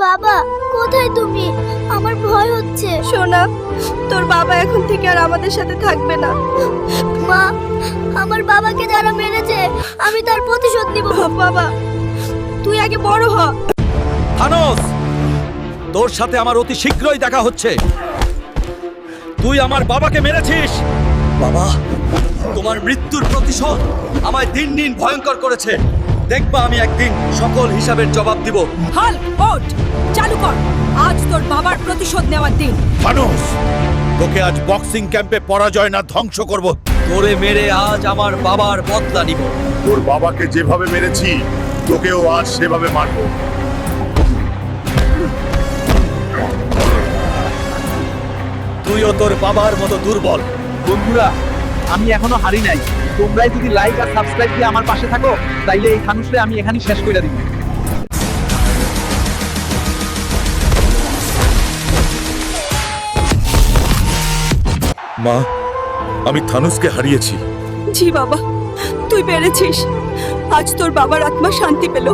বাবা কোথায় তুমি? আমার ভয় হচ্ছে। সোনা, তোর বাবা এখন থেকে আর আমাদের সাথে থাকবে না। মা, আমার বাবাকে যারা মেরেছে আমি তার প্রতিশোধ নিব। বাবা, তুই আগে বড় হ। থানোস, তোর সাথে আমার অতি শীঘ্রই দেখা হচ্ছে। তুই আমার বাবাকে মেরেছিস। বাবা, তোমার মৃত্যুর প্রতিশোধ আমায় দিন দিন ভয়ঙ্কর করেছে। দেখবা আমি একদিন সকল হিসাবের জবাব দিব। হাল ওঠ, চালু কর। আজ তোর বাবার প্রতিশোধ নেওয়ার দিন। থানোস, তোকে আজ বক্সিং ক্যাম্পে পরাজয় না ধ্বংস করব। তোরে মেরে আজ আমার বাবার বদলা নিব। তোর বাবাকে যেভাবে মেরেছি তোকেও আজ সেভাবে মারব। তুইও তোর বাবার মতো দুর্বল। বন্ধুরা, আমি এখনো হারি নাই। তোমরাই যদি লাইক আর সাবস্ক্রাইব দিয়ে আমার পাশে থাকো, তাইলে এই থানুসরে আমি এখানেই শেষ করে দিব। মা, আমি থানুসকে হারিয়েছি। জি বাবা, তুই পেরেছিস। আজ তোর বাবার আত্মা শান্তি পেল।